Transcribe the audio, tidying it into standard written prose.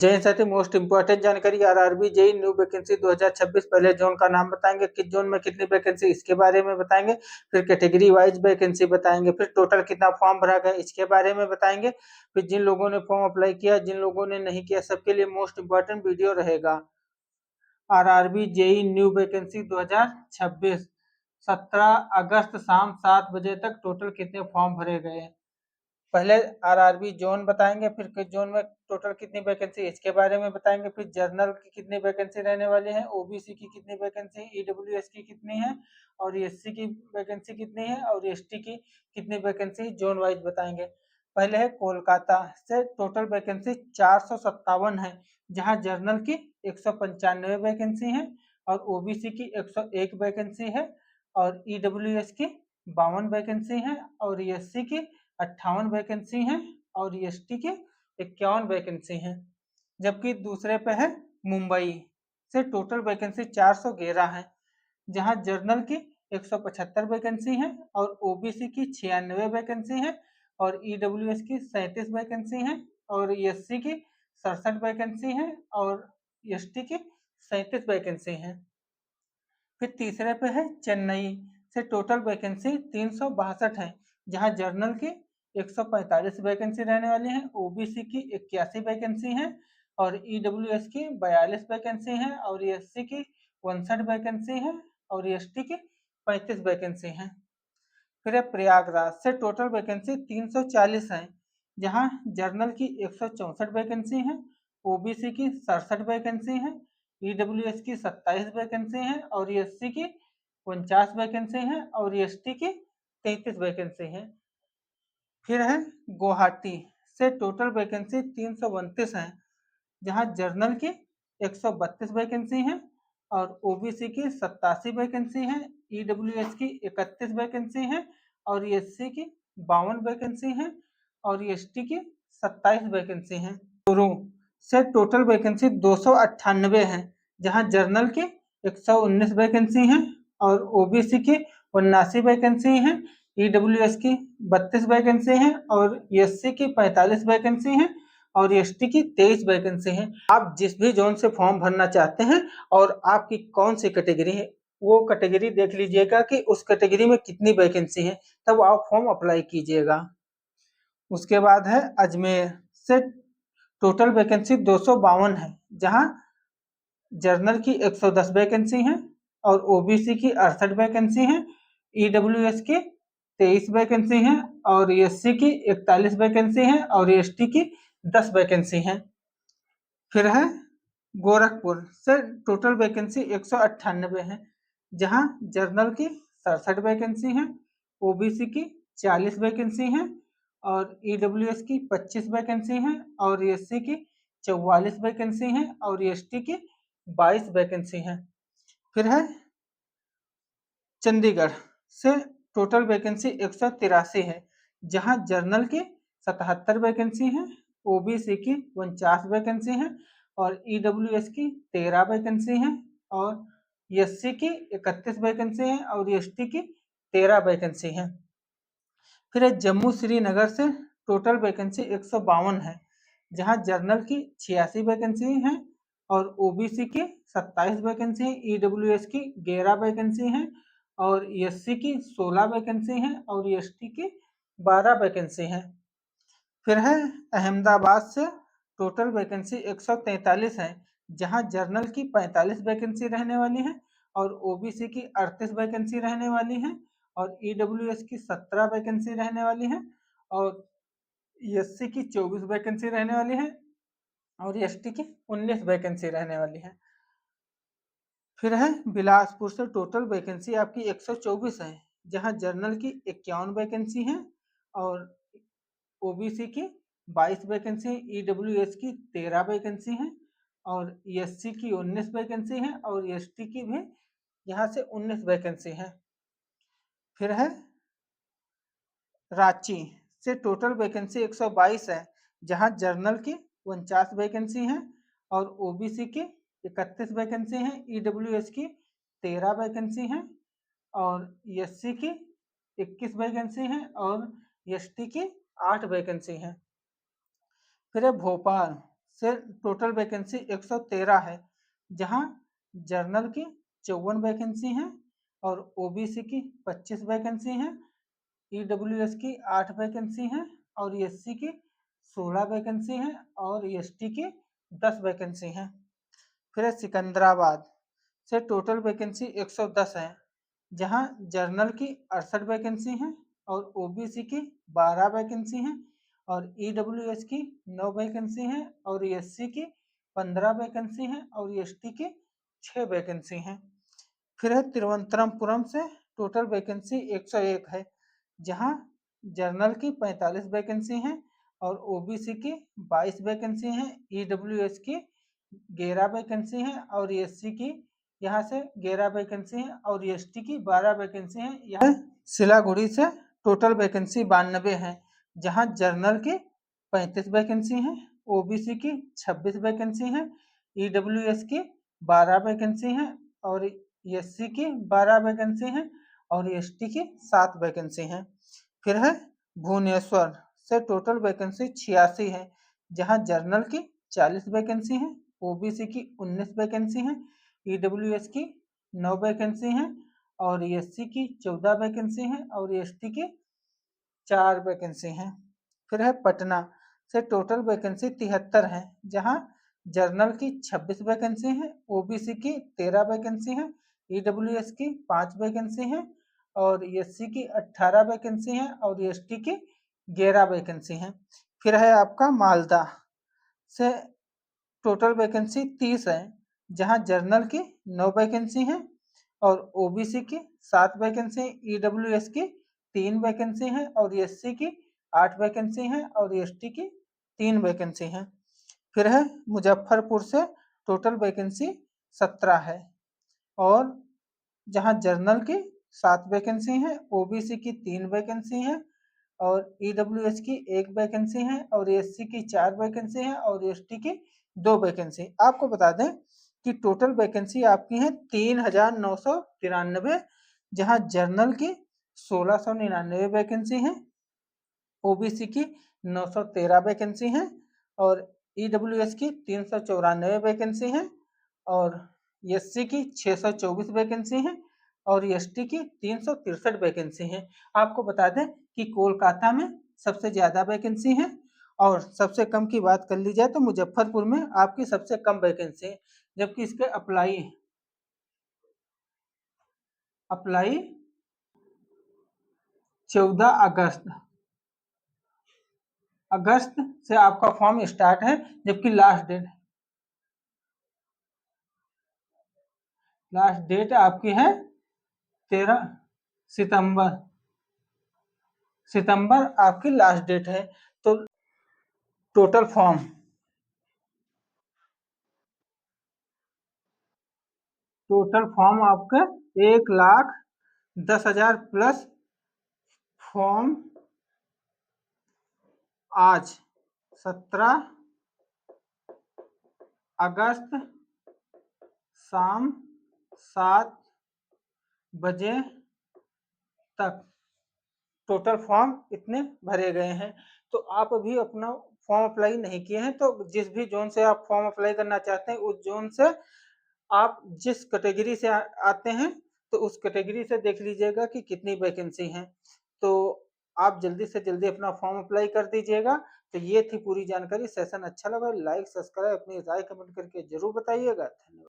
जय हिंद साथी, most important जानकारी आरआरबी जेई न्यू वैकेंसी 2026। पहले जोन का नाम बताएंगे, किस जोन में कितनी वैकेंसी इसके बारे में बताएंगे, फिर कैटेगरी वाइज वैकेंसी बताएंगे, फिर टोटल कितना फॉर्म भरा गया इसके बारे में बताएंगे, फिर जिन लोगों ने फॉर्म अप्लाई किया, जिन लोगों ने नहीं किया, सबके लिए मोस्ट इंपोर्टेंट वीडियो रहेगा। आरआरबी जेई न्यू वैकेंसी 2026 17 अगस्त शाम 7 बजे तक टोटल कितने फॉर्म भरे गए। पहले आरआरबी जोन बताएंगे, फिर किस जोन में टोटल कितनी वैकेंसी इसके बारे में बताएंगे, फिर जर्नल की कितनी वैकेंसी रहने वाली है, ओबीसी की कितनी वैकेंसी, ईडब्ल्यूएस की कितनी है और एससी की वैकेंसी कितनी है और एसटी की कितनी वैकेंसी जोन वाइज बताएंगे। पहले है कोलकाता से टोटल वैकेंसी 457 है, जहां जर्नल की 195 वैकेंसी है और ओबीसी की 101 वैकेंसी है और ईडब्ल्यूएस की 52 वैकेंसी है और एससी की 58 वैकेंसी है और एसटी के 51 वैकेंसी है। जबकि दूसरे पे है मुंबई से टोटल वैकेंसी 411 है, जहां जर्नल की 175 वैकेंसी है और ओबीसी की 96 वैकेंसी है और ईडब्ल्यूएस की 37 वैकेंसी है और एससी की 67 वैकेंसी है और एसटी की 37 वैकेंसी है। फिर तीसरे पे है चेन्नई से टोटल वैकेंसी 362 है, जहां जर्नल की 145 वैकेंसी रहने वाली है, ओबीसी की 81 वैकेंसी है और ईडब्ल्यूएस की 42 वैकेंसी है और एससी की 59 वैकेंसी है और एसटी की 35 वैकेंसी है। फिर है प्रयागराज से टोटल वैकेंसी 340 है, जहां जर्नल की 164 वैकेंसी है, ओबीसी की 67 वैकेंसी है, ईडब्ल्यूएस की 27 वैकेंसी है और एससी की 49 वैकेंसी है और एसटी की 33 वैकेंसी है। फिर है गुवाहाटी से टोटल वैकेंसी 332 है, जहां जर्नल की 132 वैकेंसी है और ओबीसी की 87 वैकेंसी है, ईडब्ल्यूएस की 31 वैकेंसी है और एससी की 52 वैकेंसी है और एसटी की 27 वैकेंसी है। चूरू से टोटल वैकेंसी 298 है, जहां जर्नल की 119 वैकेंसी है और ओबीसी की 79 वैकेंसी है, ईडब्ल्यूएस की 32 वैकेंसी है और एससी की 45 वैकेंसी है और एसटी की 23 वैकेंसी है। आप जिस भी जोन से फॉर्म भरना चाहते हैं और आपकी कौन सी कैटेगरी है, वो कैटेगरी देख लीजिएगा कि उस कैटेगरी में कितनी वैकेंसी है, तब आप फॉर्म अप्लाई कीजिएगा। उसके बाद है अजमेर से टोटल वैकेंसी 252 है, जहां जर्नल की 110 वैकेंसी है और ओबीसी की 68 वैकेंसी है, ईडब्ल्यूएस की 23 वैकेंसी है और एससी की 41 वैकेंसी है और एसटी की 10 वैकेंसी है। फिर है गोरखपुर से टोटल वैकेंसी 198 है, जहां जर्नल की 67 वैकेंसी है, ओबीसी की 40 वैकेंसी है और ईडब्ल्यूएस की 25 वैकेंसी है और एससी की 44 वैकेंसी है और एसटी की 22 वैकेंसी है। फिर है चंडीगढ़ से टोटल वैकेंसी 183 है, जहां जर्नल की 77 वैकेंसी है, ओबीसी की 49 वैकेंसी है और ईडब्ल्यूएस की 13 वैकेंसी है और एससी की 31 वैकेंसी है और एसटी की 13 वैकेंसी है। फिर है जम्मू श्रीनगर से टोटल वैकेंसी 152 है, जहां जर्नल की 86 वैकेंसी है और ओबीसी की 27 वैकेंसी है, ईडब्ल्यूएस की 11 वैकेंसी है और एससी की 16 वैकेंसी है और एसटी की 12 वैकेंसी है। फिर है अहमदाबाद से टोटल वैकेंसी 143 है, जहां जर्नल की 45 वैकेंसी रहने वाली है और ओबीसी की 38 वैकेंसी रहने वाली है और ईडब्ल्यूएस की 17 वैकेंसी रहने वाली है और एससी की 24 वैकेंसी रहने वाली है और एसटी की 19 वैकेंसी रहने वाली है। फिर है बिलासपुर से टोटल वैकेंसी आपकी 124 है, जहां जर्नल की 51 वैकेंसी है और ओबीसी की 22 वैकेंसी, ईडब्ल्यूएस की 13 वैकेंसी है और एससी की 19 वैकेंसी है और एसटी की भी यहाँ से 19 वैकेंसी है। फिर है रांची से टोटल वैकेंसी 122 है, जहां जर्नल की 49 वैकेंसी है और ओबीसी की 31 वैकेंसी है, ईडब्ल्यूएस की 13 वैकेंसी है और एससी की 21 वैकेंसी है और एसटी की 8 वैकेंसी है। फिर है भोपाल से टोटल वैकेंसी 113 है, जहां जर्नल की 54 वैकेंसी हैं और ओबीसी की 25 वैकेंसी हैं, ईडब्ल्यूएस की 8 वैकेंसी हैं और एससी की 16 वैकेंसी हैं और एसटी की 10 वैकेंसी हैं। फिर सिकंदराबाद से टोटल वैकेंसी 110 है, जहां जर्नल की 68 वैकेंसी हैं और ओबीसी की 12 वैकेंसी हैं और ईडब्ल्यूएस की 9 वैकेंसी हैं और एससी की 15 वैकेंसी हैं और एसटी की 6 वैकेंसी हैं। फिर है तिरुवनंतपुरम से टोटल वैकेंसी 101 है, जहां जर्नल की 45 वैकेंसी हैं और ओबीसी की 22 वैकेंसी हैं, ईडब्ल्यूएस की 11 वैकेंसी हैं और एससी की यहाँ से 11 वैकेंसी हैं और एसटी की 12 वैकेंसी हैं। यहाँ सिलागुड़ी से टोटल वैकेंसी 92 है, जहां जर्नल की 35 वैकेंसी हैं, ओबीसी की 26 वैकेंसी हैं, ईडब्ल्यूएस की 12 वैकेंसी हैं और एससी की 12 वैकेंसी हैं और एसटी की 7 वैकेंसी हैं। फिर है भुवनेश्वर से टोटल वैकेंसी 86 है, जहां जर्नल की 40 वैकेंसी हैं, ओबीसी की 19 वैकेंसी हैं, ईडब्ल्यूएस की 9 वैकेंसी हैं और एससी की 14 वैकेंसी हैं और एसटी की 4 वैकेंसी हैं। फिर है पटना से टोटल वैकेंसी 73 है, जहां जर्नल की 26 वैकेंसी है, ओबीसी की 13 वैकेंसी है, ईडब्ल्यूएस की 5 वैकेंसी है और एससी की 18 वैकेंसी है और एसटी की 11 वैकेंसी है। फिर है आपका मालदा से टोटल वैकेंसी 30 है, जहां जर्नल की 9 वैकेंसी है और ओबीसी की 7 वैकेंसी, ईडब्ल्यूएस की 3 वैकेंसी है और एससी की 8 वैकेंसी है और एसटी की 3 वैकेंसी है। फिर है मुजफ्फरपुर से टोटल वैकेंसी 17 है और जहां जर्नल की 7 वैकेंसी है, ओबीसी की 3 वैकेंसी है और ईडब्ल्यूएस की 1 वैकेंसी है और एससी की 4 वैकेंसी है और एसटी की 2 वैकेंसी। आपको बता दें कि टोटल वैकेंसी आपकी है 3,993, जहां जर्नल की 1,699 वैकेंसी है, ओबीसी की 913 वैकेंसी है और ईडब्ल्यूएस की 394 वैकेंसी है और एससी की 624 वैकेंसी है और एसटी की 363 वैकेंसी है। आपको बता दें कि कोलकाता में सबसे ज्यादा वैकेंसी है और सबसे कम की बात कर ली जाए तो मुजफ्फरपुर में आपकी सबसे कम वैकेंसी है, जबकि इसके अप्लाई 14 अगस्त से आपका फॉर्म स्टार्ट है, जबकि लास्ट डेट आपकी है 13 सितंबर सितंबर आपकी लास्ट डेट है। तो टोटल फॉर्म आपके 1,10,000 प्लस फॉर्म आज 17 अगस्त शाम 7 बजे तक टोटल फॉर्म इतने भरे गए हैं। तो आप अभी अपना फॉर्म अप्लाई नहीं किए हैं तो जिस भी जोन से आप फॉर्म अप्लाई करना चाहते हैं उस जोन से आप जिस कैटेगरी से आते हैं तो उस कैटेगरी से देख लीजिएगा कि कितनी वैकेंसी है, तो आप जल्दी से जल्दी अपना फॉर्म अप्लाई कर दीजिएगा। तो ये थी पूरी जानकारी। सेशन अच्छा लगा लाइक सब्सक्राइब अपनी राय कमेंट करके जरूर बताइएगा। धन्यवाद।